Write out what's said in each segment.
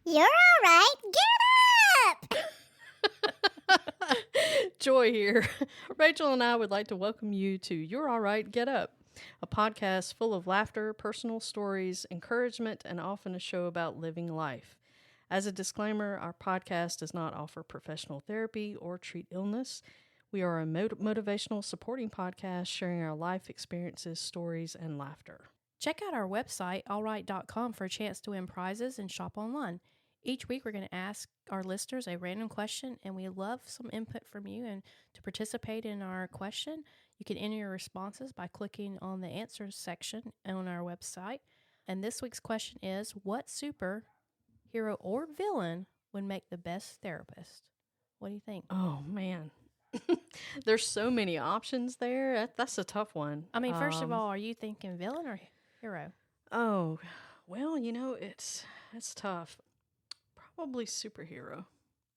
You're all right. Get up! Joy here. Rachel and I would like to welcome you to You're All Right, Get Up, a podcast full of laughter, personal stories, encouragement, and often a show about living life. As a disclaimer, our podcast does not offer professional therapy or treat illness. We are a motivational supporting podcast sharing our life experiences, stories, and laughter. Check out our website, allright.com, for a chance to win prizes and shop online. Each week, we're going to ask our listeners a random question, and we love some input from you. And to participate in our question, you can enter your responses by clicking on the answers section on our website. And this week's question is, what superhero or villain would make the best therapist? What do you think? Oh, man. There's so many options there. That's a tough one. I mean, first of all, are you thinking villain or hero? Oh, well, it's tough. Probably superhero.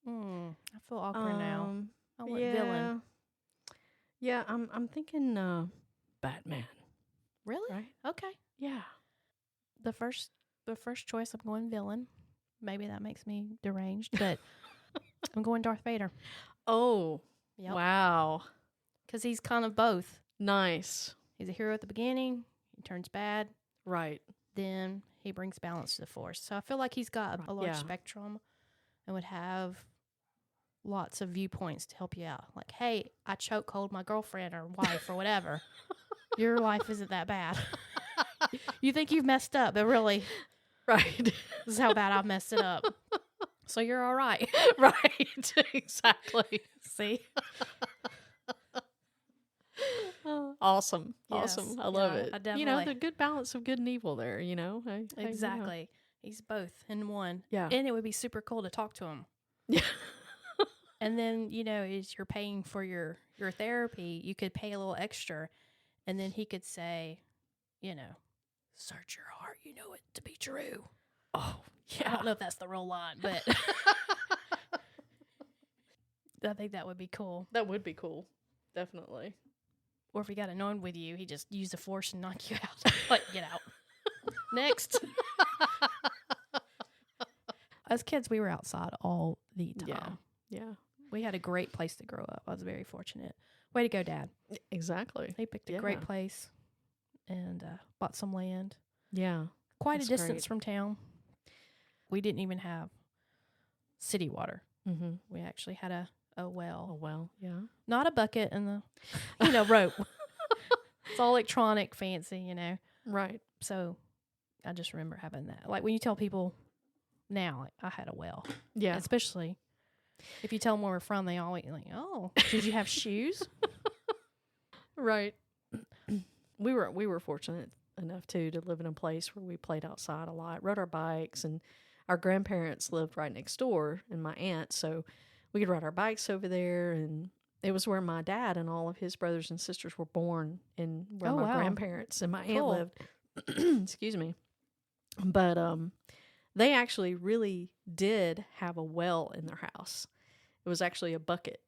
I feel awkward now. I want villain. Yeah, I'm thinking Batman. Really? Right? Okay. Yeah. The first choice, I'm going villain. Maybe that makes me deranged, but I'm going Darth Vader. Oh, Yep. wow. Because he's kind of both. Nice. He's a hero at the beginning. He turns bad. Right. Then he brings balance to the force. So I feel like he's got a large Yeah. spectrum and would have lots of viewpoints to help you out. Like, hey, I chokehold my girlfriend or wife or whatever. Your life isn't that bad. You think you've messed up, but really, Right. this is how bad I've messed it up. So you're all right. Right. Exactly. See? Awesome. Yes. Awesome. I love Yeah, it. I definitely- The good balance of good and evil there, Exactly. He's both in one. Yeah. And it would be super cool to talk to him. Yeah. And then, as you're paying for your therapy, you could pay a little extra. And then he could say, search your heart, you know it to be true. Oh, I yeah. don't know if that's the real line, but I think that would be cool. That would be cool. Definitely. Or if he got annoyed with you, he just used the force and knock you out. Like, get out. Next. As kids, we were outside all the time. Yeah. We had a great place to grow up. I was very fortunate. Way to go, Dad. Exactly. He picked a Yeah. great place and bought some land. Yeah. Quite That's a distance great. from town. We didn't even have city water. Mm-hmm. We actually had a well. Oh, well. Yeah. Not a bucket and the rope. It's all electronic, fancy, Right. So I just remember having that. Like when you tell people now, like, I had a well. Yeah. Especially if you tell them where we're from, they always like, oh, did you have shoes? Right. We were fortunate enough too to live in a place where we played outside a lot, rode our bikes, and our grandparents lived right next door, and my aunt, so we could ride our bikes over there, and it was where my dad and all of his brothers and sisters were born, and where Oh, my wow. grandparents and my aunt Cool. lived. Excuse me. But they actually really did have a well in their house. It was actually a bucket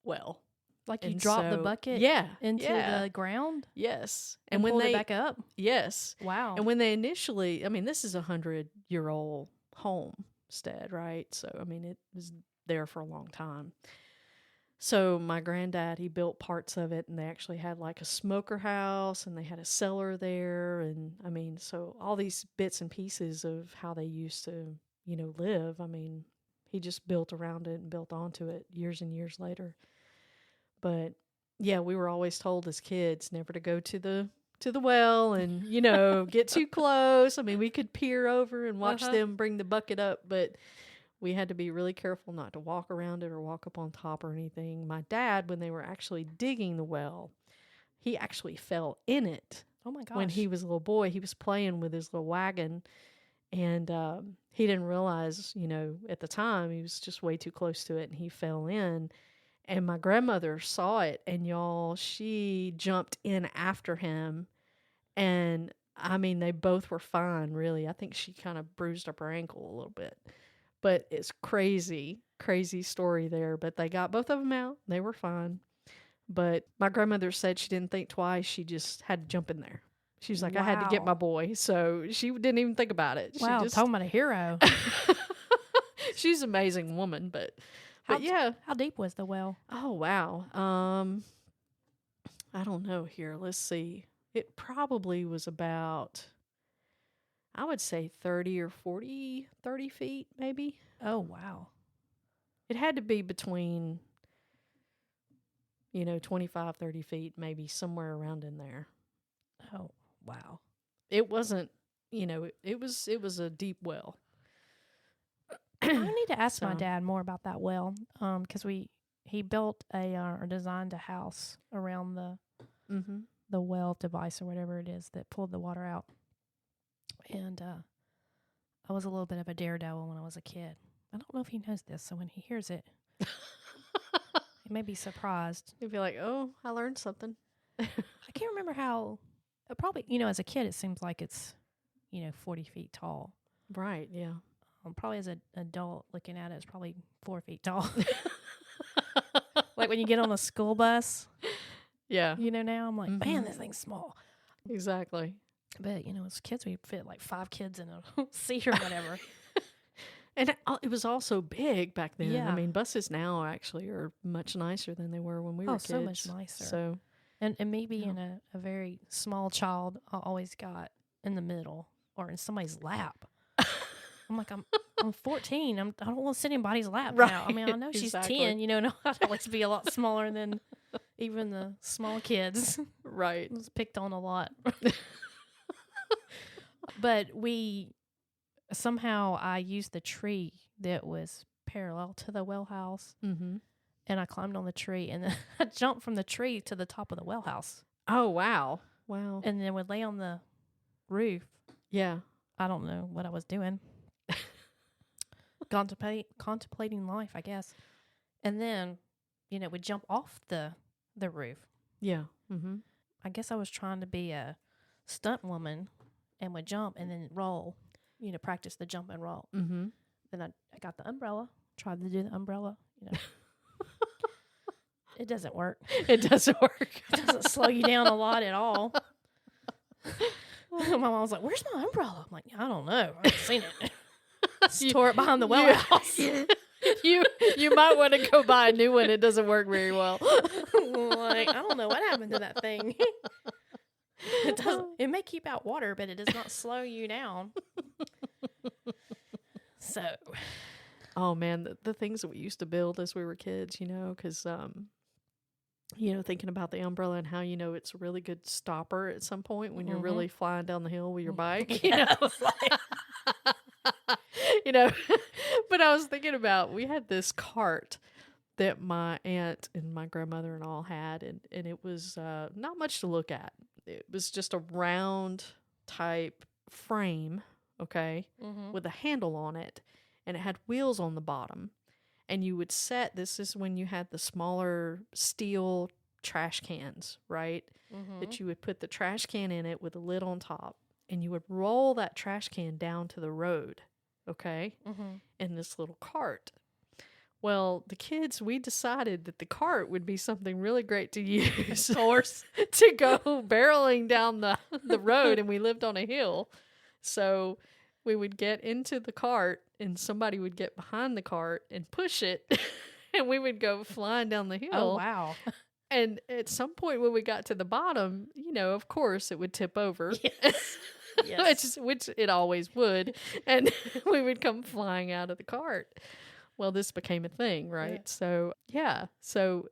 well. Like you And drop the so- bucket yeah, into yeah. the ground Yes. and when pulled they it back up? yes. Wow. And when they initially, this is 100-year-old homestead, right? So, it was there for a long time. So my granddad, he built parts of it, and they actually had like a smoker house, and they had a cellar there. And so all these bits and pieces of how they used to, live, he just built around it and built onto it years and years later. But yeah, we were always told as kids never to go to the well and, get too close. We could peer over and watch them bring the bucket up, but we had to be really careful not to walk around it or walk up on top or anything. My dad, when they were actually digging the well, he actually fell in it. Oh my gosh. When he was a little boy, he was playing with his little wagon, and he didn't realize, at the time, he was just way too close to it, and he fell in. And my grandmother saw it, and y'all, she jumped in after him. And they both were fine, really. I think she kind of bruised up her ankle a little bit. But it's crazy story there. But they got both of them out. They were fine. But my grandmother said she didn't think twice. She just had to jump in there. She was like, I had to get Wow. my boy. So she didn't even think about it. Wow, She just, talking about a hero. She's an amazing woman, but How, yeah. how deep was the well? Oh wow. I don't know here. Let's see. It probably was about, I would say 30 or 30 feet maybe. Oh, wow. It had to be between 25, 30 feet, maybe somewhere around in there. Oh, wow. It wasn't, it was a deep well. I need to ask my So- dad more about that well, because he built or designed a house around Mm-hmm. the well device or whatever it is that pulled the water out. And I was a little bit of a daredevil when I was a kid. I don't know if he knows this, so when he hears it, he may be surprised. You'd be like, oh, I learned something. I can't remember how. Probably, as a kid, it seems like it's, 40 feet tall. Right, yeah. Probably as an adult looking at it, it's probably 4 feet tall. Like when you get on a school bus, Yeah, now I'm like, man, Mhm. this thing's small. exactly. But, as kids, we fit like 5 kids in a seat or whatever. And it was also big back then. Yeah. I mean, buses now actually are much nicer than they were when we were kids. so much nicer. So, And me being Yeah. a very small child, I always got in the middle or in somebody's lap. I'm like, I'm 14. I don't want to sit in anybody's lap now. I mean, I know she's Exactly. 10, and I'd always be a lot smaller than even the small kids. right. I was picked on a lot. But somehow I used the tree that was parallel to the well house, Mm-hmm. and I climbed on the tree, and then I jumped from the tree to the top of the well house, Oh, wow. Wow. and then would lay on the roof. Yeah. I don't know what I was doing. Contemplating life, I guess. And then, would jump off the roof. Yeah. Mm-hmm. I guess I was trying to be a stunt woman and would jump and then roll, practice the jump and roll. Mm-hmm. Then I got the umbrella, tried to do the umbrella, It doesn't work. It doesn't work. It doesn't slow you down a lot at all. My mom was like, "Where's my umbrella?" I'm like, "I don't know. I haven't seen it." Store it behind the well you- house. you might want to go buy a new one. It doesn't work very well. Like, I don't know what happened to that thing. It doesn't. It may keep out water, but it does not slow you down. So, Oh man, the things that we used to build as we were kids, because thinking about the umbrella and how it's a really good stopper at some point when you're Mhm. really flying down the hill with your bike. yeah, But I was thinking about, we had this cart that my aunt and my grandmother and all had, and it was not much to look at. It was just a round type frame, okay, Mhm. with a handle on it, and it had wheels on the bottom. And you would this is when you had the smaller steel trash cans, right? Mhm. That you would put the trash can in it with a lid on top, and you would roll that trash can down to the road, okay, Mhm. in this little cart. Well, the kids, we decided that the cart would be something really great to use, of course, to go barreling down the road, and we lived on a hill. So we would get into the cart, and somebody would get behind the cart and push it, and we would go flying down the hill. Oh wow. And at some point when we got to the bottom, of course it would tip over. Yes. Yes. which it always would. And we would come flying out of the cart. Well, this became a thing, right? Yeah. So, yeah. So,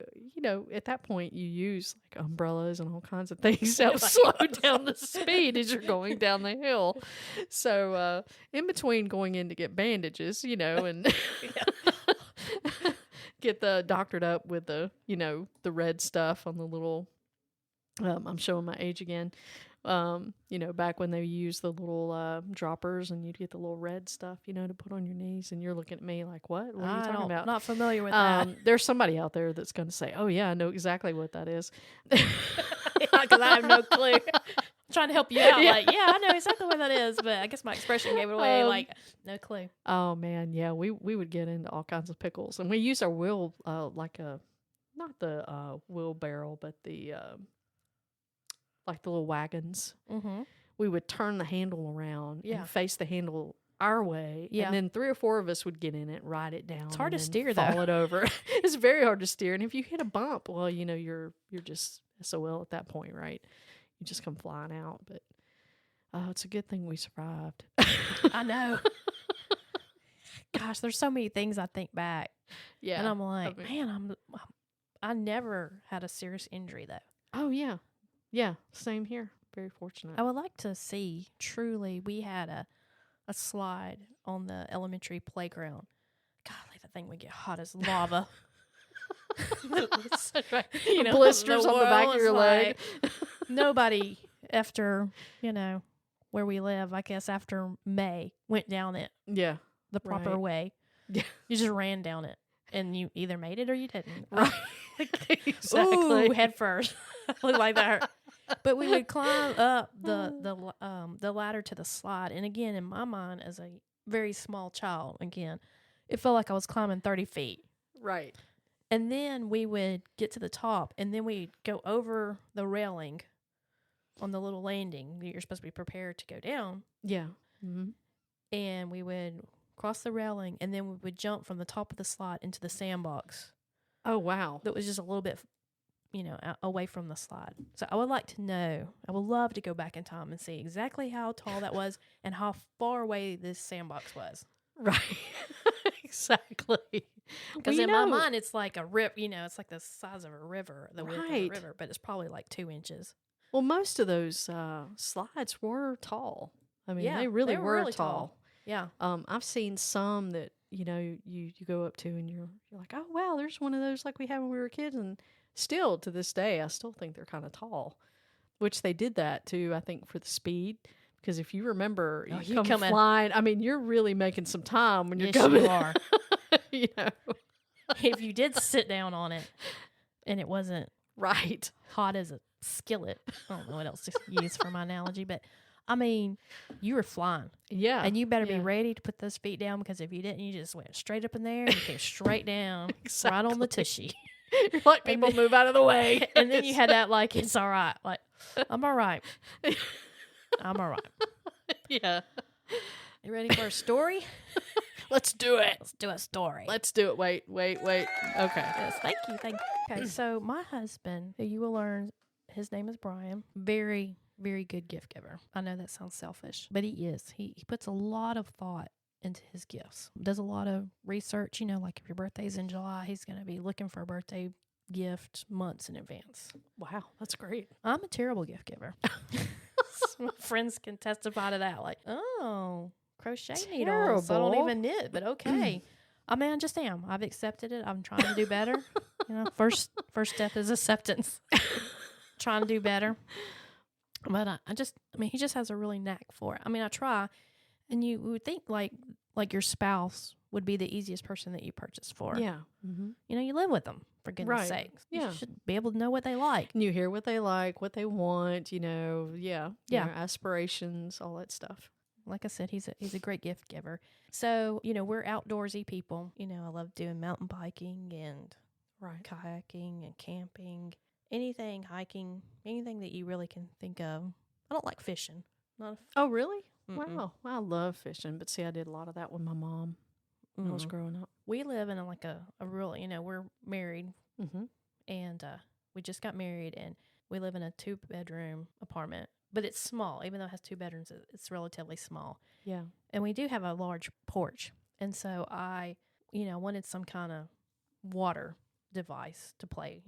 at that point you use like umbrellas and all kinds of things that Like- slow down the speed as you're going down the hill. So, in between going in to get bandages, and get the doctored up with the red stuff on the little, I'm showing my age again. Back when they used the little droppers, and you'd get the little red stuff, to put on your knees, and you're looking at me like, what? What are you talking about? Not familiar with that. There's somebody out there that's going to say, oh yeah, I know exactly what that is. Because I have no clue. I'm trying to help you out. Yeah. Like, yeah, I know exactly what that is, but I guess my expression gave it away. Like, no clue. Oh man, yeah, we would get into all kinds of pickles, and we used our wheel like not the wheelbarrow, but the like the little wagons. Mm-hmm. We would turn the handle around Yeah. and face the handle our way. Yeah. And then 3 or 4 of us would get in it, ride it down. It's hard and to then steer, though. fall it over. It's very hard to steer. And if you hit a bump, well, you're just SOL at that point, right? You just come flying out. But it's a good thing we survived. I know. Gosh, there's so many things I think back. Yeah. And I'm like, mean- man, I never had a serious injury, though. Oh, yeah. Yeah. Same here. Very fortunate. I would like to see, truly, we had a slide on the elementary playground. Golly, that thing would get hot as lava. Blisters on the back of world your is leg. like- nobody after, where we live, I guess after May, went down it Yeah. the proper Right. way. Yeah. You just ran down it. And you either made it or you didn't. Right. Exactly. Ooh, head first. Looked like that hurt. But we would climb up the ladder to the slide. And again, in my mind, as a very small child, again, it felt like I was climbing 30 feet. Right. And then we would get to the top, and then we'd go over the railing on the little landing that you're supposed to be prepared to go down. Yeah. Mm-hmm. And we would cross the railing, and then we would jump from the top of the slide into the sandbox Oh, wow. that was just a little bit, away from the slide. So I would like to know, I would love to go back in time and see exactly how tall that was and how far away this sandbox was. Right. Exactly. Because in my mind, it's like a rip, it's like the size of a river, the width of a Right. river, but it's probably like 2 inches. Well, most of those slides were tall. I mean, Yeah, they really they were were really tall. tall. Yeah. I've seen some that you go up to and you're like, oh wow, there's one of those like we had when we were kids, and still to this day, I still think they're kind of tall. Which they did that too, I think, for the speed. Because if you remember, Oh, you you come come in- flying. I mean, you're really making some time when you're Yes, coming. you are. You know, If you did sit down on it and it wasn't right? hot as a skillet, I don't know what else to use for my analogy, but I mean, you were flying. Yeah, And you better be yeah. ready to put those feet down, because if you didn't, you just went straight up in there and you came straight down, right on the tushy. You're like, And people then- move out of the way. And then you had that like, it's all right. Like, I'm all right. I'm all right. Yeah, You ready for a story? let's do it. Let's do a story. Let's do it. Wait. Okay. Yes, thank you. Okay, so my husband, who you will learn, his name is Brian. Very, very good gift giver. I know that sounds selfish, but he is. He puts a lot of thought into his gifts. Does a lot of research. Like if your birthday's in July, he's going to be looking for a birthday gift months in advance. Wow, that's great. I'm a terrible gift giver. My friends can testify to that. Like, oh, crochet needles. I don't Terrible. even knit, but okay. I mean, I just am. I've accepted it. I'm trying to do better. First step is acceptance. Trying to do better. But he just has a really knack for it. I mean, I try, and you would think like your spouse would be the easiest person that you purchase for. Yeah. Mm-hmm. You live with them, for goodness Right. sakes. Yeah. You should be able to know what they like. And you hear what they like, what they want, Yeah. their aspirations, all that stuff. Like I said, he's a great gift giver. So, we're outdoorsy people. I love doing mountain biking and Right. kayaking and camping, anything, hiking, anything that you really can think of. I don't like fishing. Not Oh, really? Mm-mm. Wow. I love fishing, but see, I did a lot of that with my mom when I was Mm-mm. growing up. We live in a real, we're married, Mm-hmm. and we just got married, and we live in a 2-bedroom apartment, but it's small. Even though it has 2 bedrooms, it's relatively small. Yeah. And we do have a large porch. And so I, wanted some kind of water device to play,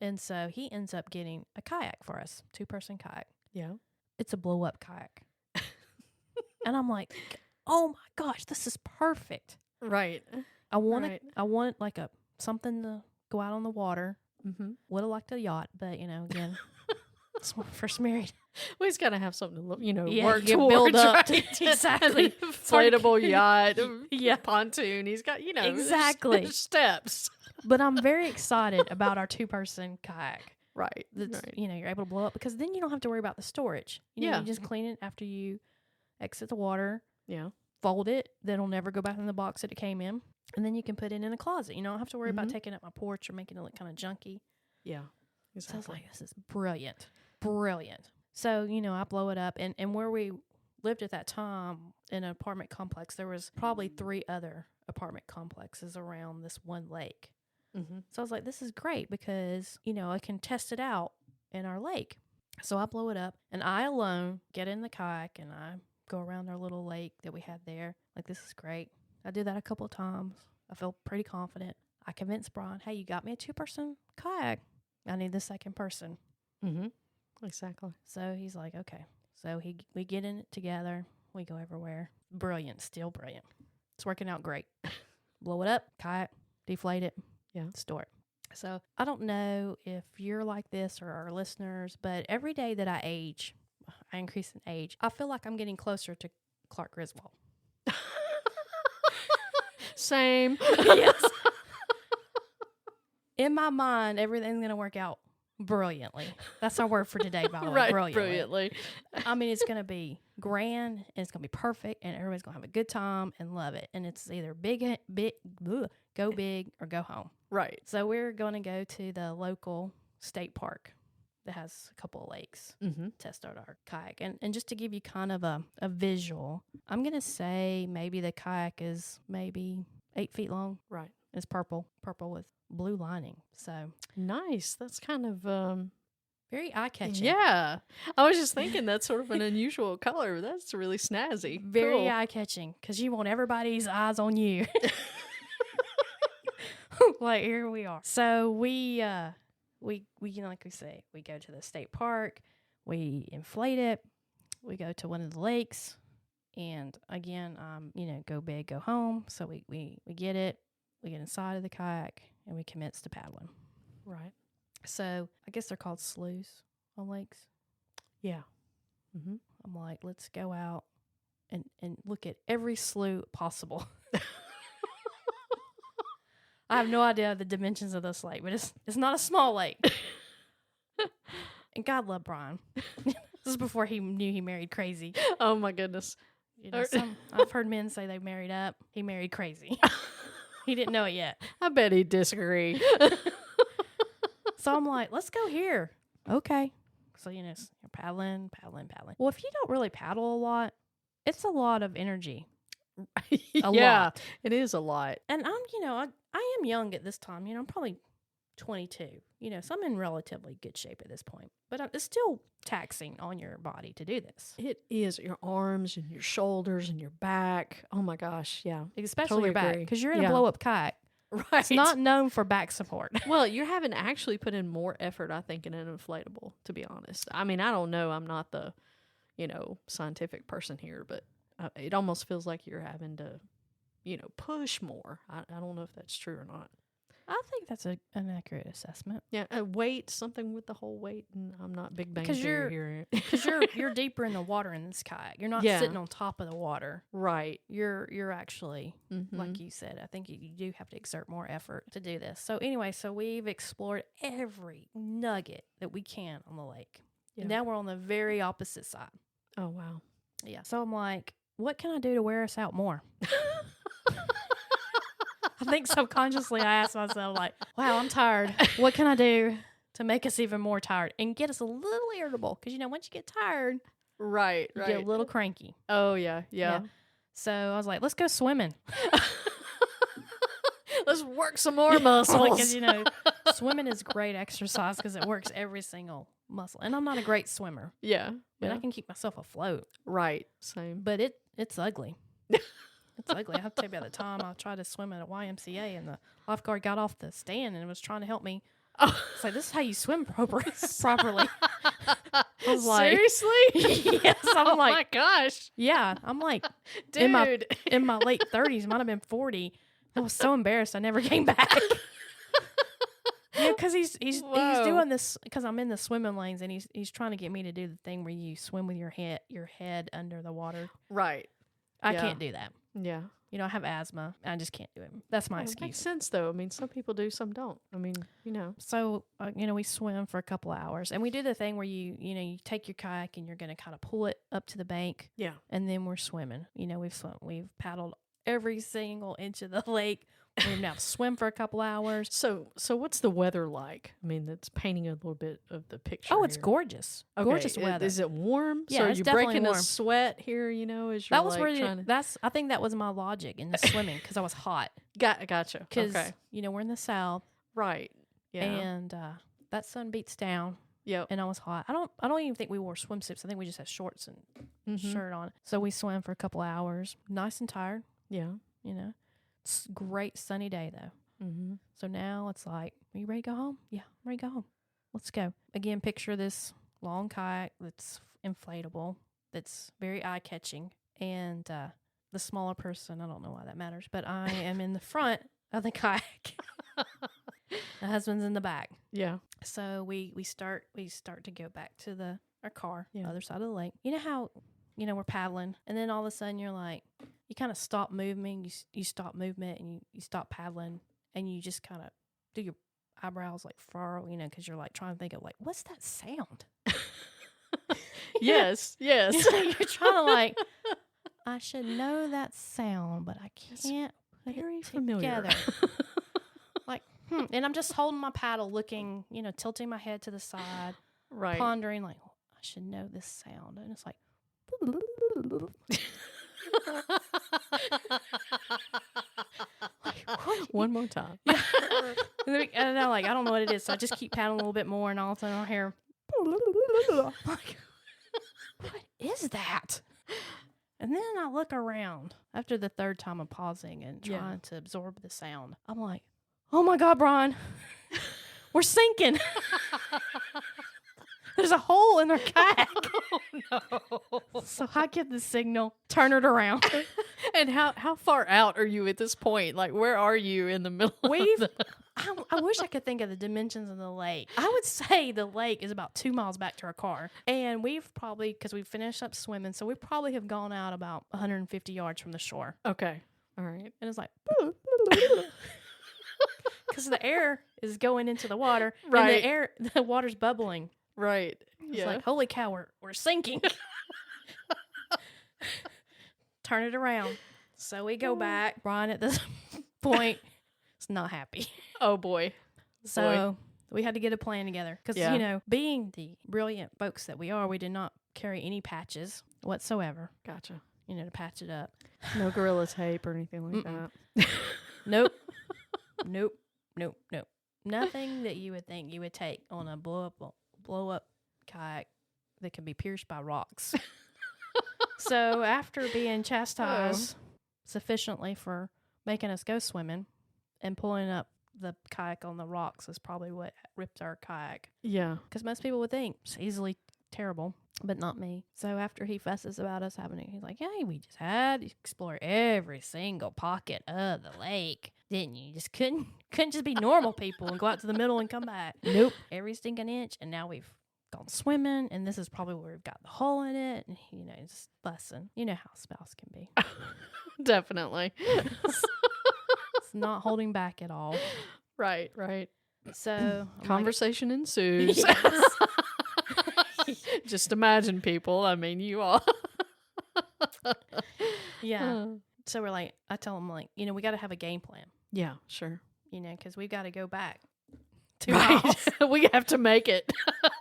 And so he ends up getting a kayak for us, 2-person kayak. Yeah. It's a blow up kayak. And I'm like, oh my gosh, this is perfect. Right. I want Right. like something to go out on the water. Mm-hmm. Would have liked a yacht, but again, it's when we're first married. Well, he's got to have something to look, Yeah, work you get towards. build up to- right? exactly. An It's hard to- inflatable yacht, Yeah. pontoon. He's got, there's- Exactly. there's steps. But I'm very excited about our 2-person kayak. Right. That's right. you're able to blow up, because then you don't have to worry about the storage. Yeah. You just clean it after you exit the water, Yeah. fold it, then it'll never go back in the box that it came in, and then you can put it in a closet. You don't have to worry about Mhm. taking up my porch or making it look kind of junky. Yeah. So I was Exactly. like, this is brilliant. So, I blow it up, and where we lived at that time in an apartment complex. There was probably 3 other apartment complexes around this one lake. Mm-hmm. So I was like, this is great because, I can test it out in our lake. So I blow it up and I alone get in the kayak and I go around our little lake that we had there. Like, this is great. I do that a couple of times. I feel pretty confident. I convinced Brian, hey, you got me a 2-person kayak. I need the second person. Mm-hmm. Exactly. So he's like, okay. So we get in it together. We go everywhere. Brilliant. Still brilliant. It's working out great. Blow it up, kayak, deflate it, store it. So I don't know if you're like this or our listeners, but every day that I age, I increase in age, I feel like I'm getting closer to Clark Griswold. Same. Yes. In my mind, everything's going to work out brilliantly. That's our word for today, by the way. Right, Brilliantly. brilliantly. I mean, it's going to be grand and it's going to be perfect and everybody's going to have a good time and love it. And it's either go big or go home. Right. So we're going to go to the local state park that has a couple of lakes, Mm-hmm. test out our kayak. And just to give you kind of a visual, I'm going to say maybe the kayak is maybe 8 feet long. Right. It's purple with blue lining. So Nice. That's kind of very eye-catching. yeah. I was just thinking that's sort of an unusual color. That's really snazzy. Very Cool. eye-catching because you want everybody's eyes on you. Like, here we are. So we like we say, we go to the state park, we inflate it, we go to one of the lakes, and again, go big, go home. So we get it, we get inside of the kayak, and we commence to paddling. Right. So I guess they're called sloughs on lakes. Yeah. Mm-hmm. I'm like, let's go out and look at every slough possible. I have no idea the dimensions of this lake, but it's not a small lake. And God love Brian. This is before he knew he married crazy. Oh my goodness. I've heard men say they married up. He married crazy. He didn't know it yet. I bet he'd disagree. So I'm like, let's go here. Okay. So, you're paddling. Well, if you don't really paddle a lot, it's a lot of energy. A lot. It is a lot. And I am young at this time. I'm probably 22. So I'm in relatively good shape at this point. But it's still taxing on your body to do this. It is your arms and your shoulders and your back. Oh my gosh. Yeah. Especially Totally your back. agree. Because you're in Yeah. a blow-up kayak. Right. It's not known for back support. Well, you're having to actually put in more effort, I think, in an inflatable, to be honest. I mean, I don't know. I'm not the, scientific person here, but it almost feels like you're having to, push more. I don't know if that's true or not. I think that's an accurate assessment. Yeah, weight, something with the whole weight, and I'm not Big Bang 'Cause Theory here. Because you're deeper in the water in this kayak. You're not Yeah. sitting on top of the water. Right. You're actually, Mhm. like you said, I think you do have to exert more effort to do this. So anyway, we've explored every nugget that we can on the lake. Yeah. And now we're on the very opposite side. Oh, wow. Yeah. So I'm like, what can I do to wear us out more? I think subconsciously I asked myself, like, wow, I'm tired. What can I do to make us even more tired and get us a little irritable? Because, once you get tired, Right, you right. get a little cranky. Oh, yeah. So I was like, let's go swimming. Let's work some more muscles. Because, swimming is great exercise because it works every single muscle. And I'm not a great swimmer, Yeah. but Yeah. I can keep myself afloat. Right. Same. But it's ugly. It's ugly. I have to tell you about the time I tried to swim at a YMCA and the lifeguard got off the stand and was trying to help me. Oh. It's like, this is how you swim properly. I was like, Seriously? yes. I'm Oh like, my gosh. yeah. I'm like, Dude. in my late 30s, might have been 40. I was so embarrassed. I never came back. Yeah, because he's Whoa. doing this because I'm in the swimming lanes and he's trying to get me to do the thing where you swim with your head under the water. Right. I Yeah. can't do that. Yeah. I have asthma. I just can't do it. That's my Well, it excuse. makes sense, though. I mean, some people do, some don't. I mean, So, we swim for a couple of hours and we do the thing where you take your kayak and you're going to kind of pull it up to the bank Yeah. and then we're swimming. We've paddled every single inch of the lake. We now swim for a couple hours. So what's the weather like? I mean, that's painting a little bit of the picture. Oh, it's here. gorgeous. Okay, Gorgeous weather. Is it warm? Yeah, so are it's you definitely breaking a warm. sweat here? You know, as you're That was like where trying to... that's. I think that was my logic in the swimming because I was hot. Gotcha. Because Okay, we're in the south, right. Yeah. and that sun beats down, Yep. and I was hot. I don't even think we wore swimsuits. I think we just had shorts and Mhm. shirt on. So we swam for a couple hours, nice and tired. Yeah. It's a great sunny day though. Mm-hmm. So now it's like, are you ready to go home? Yeah, I'm ready to go home. Let's go. Again, picture this long kayak that's inflatable, that's very eye catching, and the smaller person, I don't know why that matters, but I am in the front of the kayak. My husband's in the back. Yeah. So we start to go back to our car, Yeah. other side of the lake. You know how we're paddling, and then all of a sudden you're like, you kind of stop moving, you stop movement, and you stop paddling, and you just kind of do your eyebrows like furrow, because you're like trying to think of like, what's that sound? Yes. Yes. You're trying to like, I should know that sound, but I can't put Very it familiar. together. Like, and I'm just holding my paddle, looking, tilting my head to the side, Right. pondering like, I should know this sound, and it's like, One more time. and I'm like, I don't know what it is, so I just keep paddling a little bit more, and all of a sudden I hear, like, what is that? And then I look around after the third time of pausing and Yeah. trying to absorb the sound. I'm like, oh my God, Brian, we're sinking. There's a hole in our kayak. Oh, no. So I give the signal, turn it around. And how far out are you at this point? Like, where are you in the middle? We've, Of the... I wish I could think of the dimensions of the lake. I would say the lake is about 2 miles back to our car. And we've probably, because we finished up swimming, so we probably have gone out about 150 yards from the shore. Okay. All right. And it's like, because the air is going into the water. Right. And the water's bubbling. Right. It's Yeah. like, holy cow, we're sinking. Turn it around. So we go back. Brian at this point is not happy. Oh boy. So we had to get a plan together. Because, Yeah. being the brilliant folks that we are, we did not carry any patches whatsoever, Gotcha. to patch it up. No Gorilla Tape or anything like Mm-mm. that. Nope. Nope. Nothing that you would think you would take on a blow up kayak that can be pierced by rocks. So after being chastised sufficiently for making us go swimming and pulling up the kayak on the rocks is probably what ripped our kayak. Yeah. Because most people would think it's easily terrible, but not me. So after he fusses about us having it, he's like, hey, we just had to explore every single pocket of the lake. Didn't you? Just couldn't just be normal people and go out to the middle and come back. Nope. Every stinking inch. And now we've gone swimming, and this is probably where we've got the hole in it. And, just fussing. You know how a spouse can be. Definitely. It's not holding back at all. Right. Right. So I'm like, Conversation ensues. Yes. Just imagine, people. I mean, you all. yeah. So we're like, I tell him like, we got to have a game plan. Yeah. Sure. Because we've got to go back 2 Right. miles. We have to make it.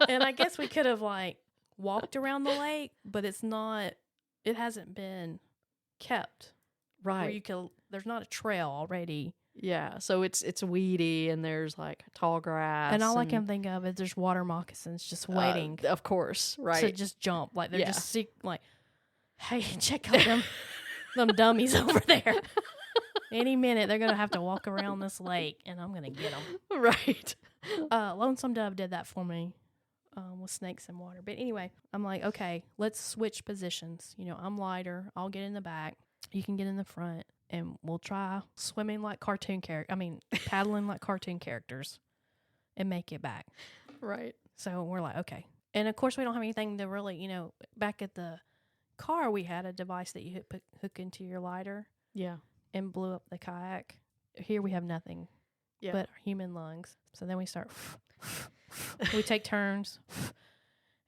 And I guess we could have like walked around the lake, but it hasn't been kept. Where you Right. there's not a trail already. Yeah. So it's weedy and there's like tall grass. And all I can think of is there's water moccasins just waiting Of course. Right. to just jump. Like they're Yeah. just like, hey, check out them dummies over there. Any minute they're going to have to walk around this lake and I'm going to get them. Right. Lonesome Dove did that for me with snakes and water. But anyway, I'm like, okay, let's switch positions. I'm lighter. I'll get in the back. You can get in the front. And we'll try swimming like paddling like cartoon characters and make it back. Right. So we're like, okay. And of course, we don't have anything to really, back at the car, we had a device that you hook into your lighter Yeah. and blew up the kayak. Here we have nothing Yeah. but our human lungs. So then we start, we take turns.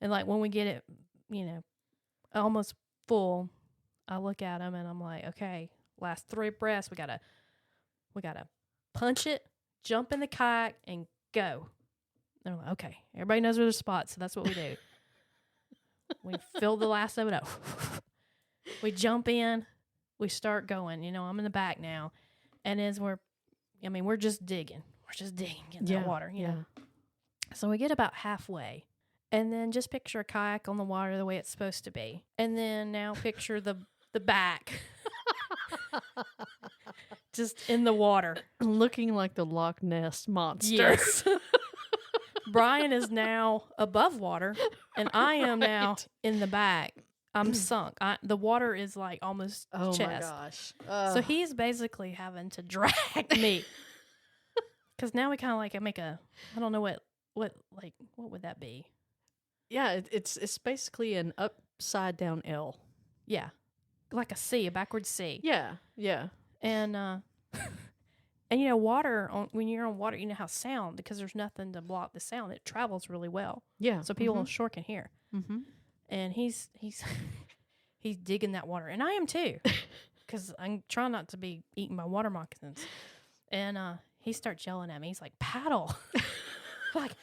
And like when we get it, almost full, I look at him and I'm like, okay, last 3 breaths. We gotta punch it, jump in the kayak, and go. They're like, okay, everybody knows where the spot, so that's what we do. We fill the last of it up. We jump in, we start going. I'm in the back now, and as we're just digging. We're just digging in that water, you know. So we get about halfway, and then just picture a kayak on the water the way it's supposed to be, and then now picture the back. Just in the water. Looking like the Loch Ness monster. Yes. Brian is now above water, and I am now in the back. I'm sunk. The water is like almost Oh chest. my gosh. So he's basically having to drag me. Because now we kind of like make I don't know what would that be? Yeah, it's basically an upside down L. Yeah. Like a C, a backwards C. Yeah, yeah. And water, when you're on water, you know how sound, because there's nothing to block the sound. It travels really well. Yeah. So people sure can hear. Mm-hmm. And he's digging that water. And I am too. Because I'm trying not to be eating my water moccasins. And he starts yelling at me. He's like, paddle. Like,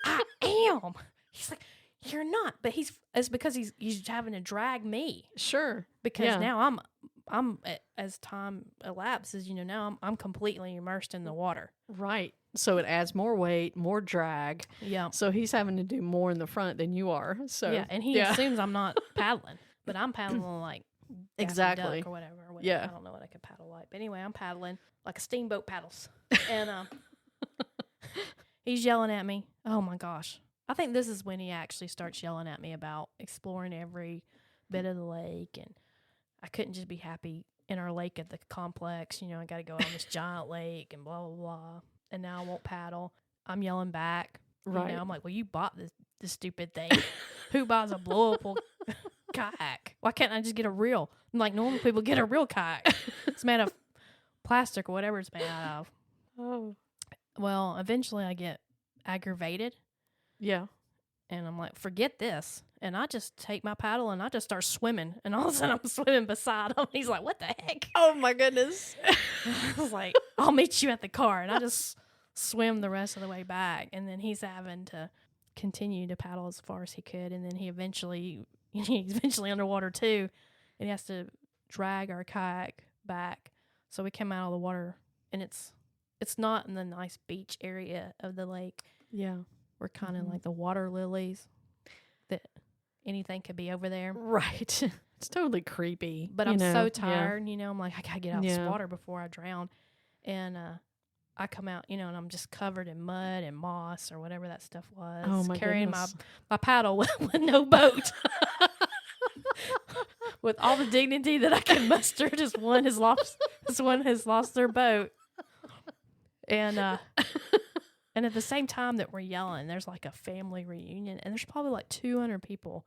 I am. He's like, you're not. But it's because he's having to drag me. Sure. Because now I'm as time elapses, now I'm completely immersed in the water. Right. So it adds more weight, more drag. Yeah. So he's having to do more in the front than you are. So yeah, and he assumes I'm not paddling, but I'm paddling like Daffy exactly Duck or whatever. Yeah. I don't know what I could paddle like, but anyway, I'm paddling like a steamboat paddles, and he's yelling at me. Oh my gosh! I think this is when he actually starts yelling at me about exploring every bit of the lake, and I couldn't just be happy in our lake at the complex. I got to go on this giant lake and blah blah blah. And now I won't paddle. I'm yelling back. Right. I'm like, well, you bought this stupid thing. Who buys a blowable kayak? Why can't I just get a real? Like normal people get a real kayak. It's made of plastic or whatever it's made out of. Oh. Well, eventually I get aggravated. Yeah. And I'm like, forget this. And I just take my paddle and I just start swimming. And all of a sudden I'm swimming beside him. He's like, what the heck? Oh my goodness. I was like, I'll meet you at the car. And I just swim the rest of the way back. And then he's having to continue to paddle as far as he could. And then he's eventually underwater too. And he has to drag our kayak back. So we came out of the water, and it's not in the nice beach area of the lake. Yeah. We're kind of like the water lilies that anything could be over there. Right. It's totally creepy. But I'm so tired, I'm like, I gotta get out of this Yeah. water before I drown. And I come out, and I'm just covered in mud and moss or whatever that stuff was. Oh my carrying goodness. my paddle with no boat. With all the dignity that I can muster, just one has lost their boat. And at the same time that we're yelling, there's like a family reunion, and there's probably like 200 people,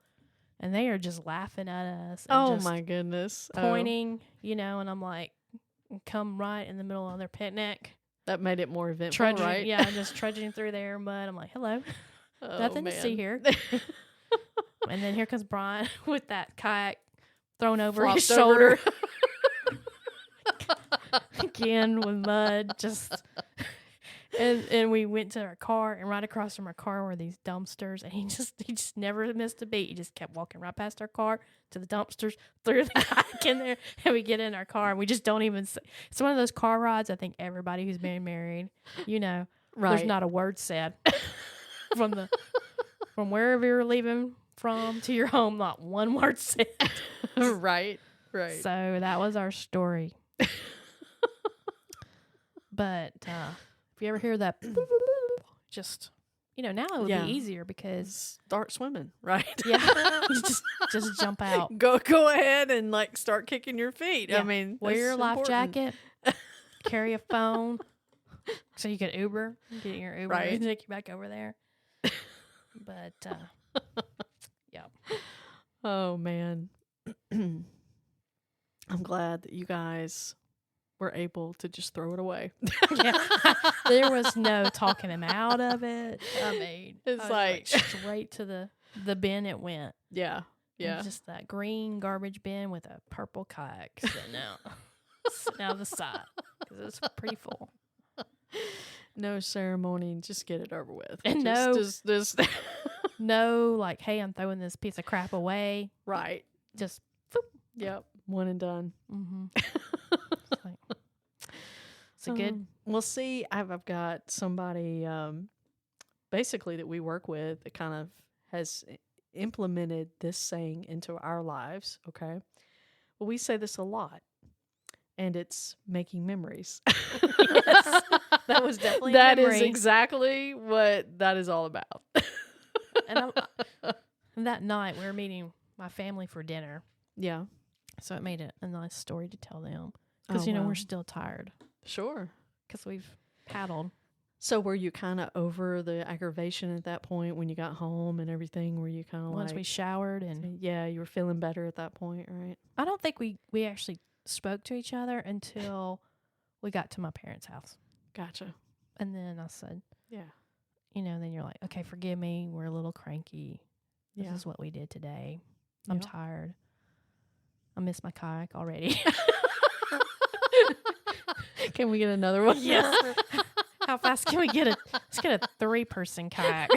and they are just laughing at us. And Oh just my goodness. pointing, and I'm like, come right in the middle of their picnic. That made it more eventful, Trudging, right? yeah, just trudging through their mud. I'm like, hello, Oh, nothing to see man. here. And then here comes Brian with that kayak thrown over his Flopped over. shoulder. Again with mud, just and we went to our car, and right across from our car were these dumpsters, and he just never missed a beat. He just kept walking right past our car to the dumpsters, threw the kayak in there, and we get in our car, and we just don't even say. It's one of those car rides. I think everybody who's been married, Right. there's not a word said from wherever you're leaving from to your home, not one word said. Right. Right. So that was our story. But if you ever hear that, just now it would Yeah. be easier because Start swimming, right? you just jump out. Go ahead and like start kicking your feet. Yeah. I mean, Wear your that's life important. jacket. Carry a phone, so you could Uber, get your Uber, Right. and take you back over there. But yeah, Oh man. I'm glad that you guys were able to just throw it away. yeah. There was no talking him out of it. I mean, It's I was like- straight to the bin it went. Yeah. And Yeah. just that green garbage bin with a purple kayak sitting out. sitting out of the side because it's pretty full. No ceremony, just get it over with. And just No, like, hey, I'm throwing this piece of crap away. right. Just, Yep, one and done. mm-hmm. It's a good. We'll see. I've got somebody basically that we work with that kind of has implemented this saying into our lives. Okay, well, we say this a lot, and it's making memories. Yes, that was definitely that a is memory. exactly what that is all about. And that night we were meeting my family for dinner, Yeah, so it made it a nice story to tell them because Oh, wow. we're still tired sure. because we've paddled. So were you kind of over the aggravation at that point when you got home and everything? Were you kind of Once like, we showered, and yeah, you were feeling better at that point, right? I don't think we actually spoke to each other until we got to my parents' house. Gotcha. And then I said, Yeah. then you're like, okay, forgive me. We're a little cranky. This Yeah. is what we did today. I'm Yeah. tired. I miss my kayak already. Can we get another one? Yes. How fast can we get it? Let's get a 3-person kayak.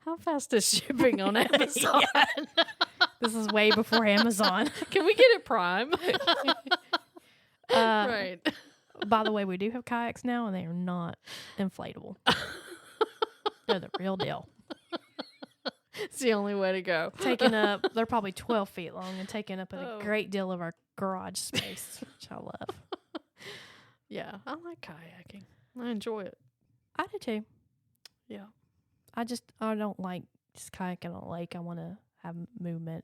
How fast is shipping on Amazon? This is way before Amazon. Can we get it Prime? Right. By the way, we do have kayaks now, and they are not inflatable. They're the real deal. It's the only way to go. They're probably 12 feet long and taking up Oh. a great deal of our garage space, which I love. Yeah, I like kayaking. I enjoy it. I do too. Yeah. I don't like just kayaking on a lake. I want to have movement.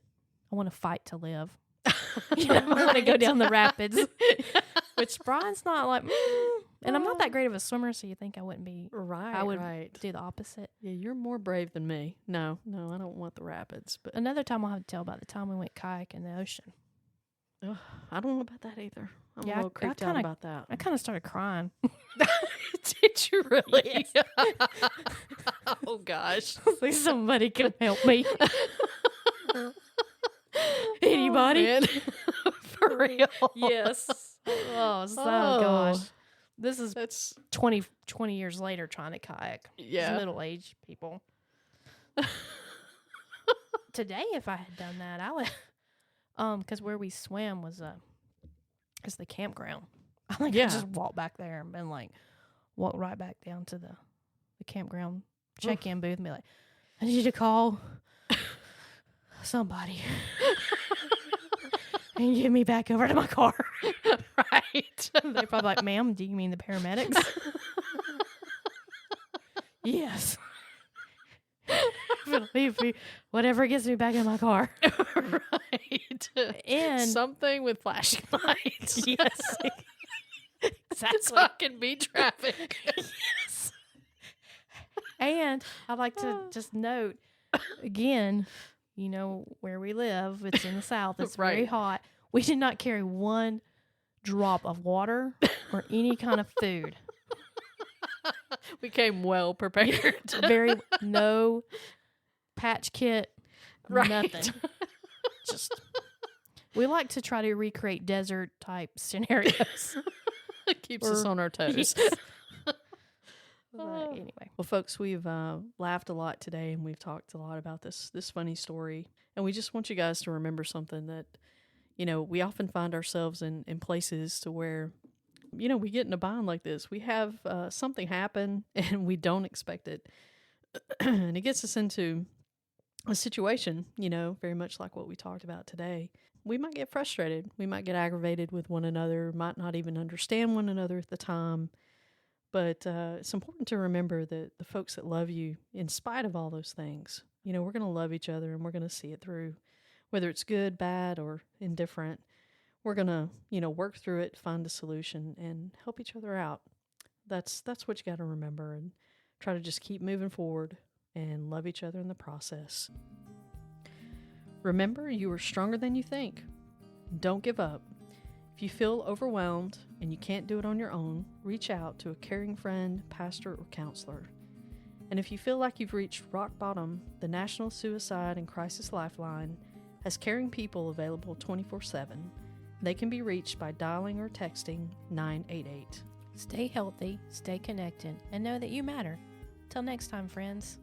I want to fight to live. I want to go down the rapids, which Brian's not like, and I'm not that great of a swimmer, so you think I wouldn't be. Right. I would right. do the opposite. Yeah, you're more brave than me. No, I don't want the rapids, but Another time I'll have to tell about the time we went kayak in the ocean. I don't know about that either. I'm Yeah, a little I creeped out kinda- about that. I kind of started crying. Did you really? Oh gosh. Like somebody can help me. Anybody? Oh, man. For real. Yes. Oh, Oh. gosh. This is That's 20 years later trying to kayak. yeah. Middle-aged people. Today, if I had done that, I would, because where we swam was is the campground. I think Yeah. I just walked back there and been like, walk right back down to the campground check-in booth and be like, I need you to call somebody and get me back over to my car. Right. They're probably like, ma'am, do you mean the paramedics? Yes. Believe me, whatever gets me back in my car. Right. And Something with flashing lights. yes, So exactly. I can beat traffic. Yes. And I'd like to just note again, where we live, it's in the South, it's very Right. hot. We did not carry one drop of water or any kind of food. We came well prepared. No patch kit, Right. nothing. Just we like to try to recreate desert type scenarios. It keeps us Or- on our toes. Yes. But anyway, Well, folks, we've laughed a lot today, and we've talked a lot about this funny story. And we just want you guys to remember something that, we often find ourselves in places to where, we get in a bind like this. We have something happen, and we don't expect it. And it gets us into a situation, very much like what we talked about today. We might get frustrated. We might get aggravated with one another, might not even understand one another at the time. But it's important to remember that the folks that love you, in spite of all those things, we're going to love each other and we're going to see it through. Whether it's good, bad, or indifferent, we're going to, work through it, find a solution, and help each other out. That's what you got to remember, and try to just keep moving forward and love each other in the process. Remember, you are stronger than you think. Don't give up. If you feel overwhelmed and you can't do it on your own, reach out to a caring friend, pastor, or counselor. And if you feel like you've reached rock bottom, the National Suicide and Crisis Lifeline has caring people available 24/7. They can be reached by dialing or texting 988. Stay healthy, stay connected, and know that you matter. Till next time, friends.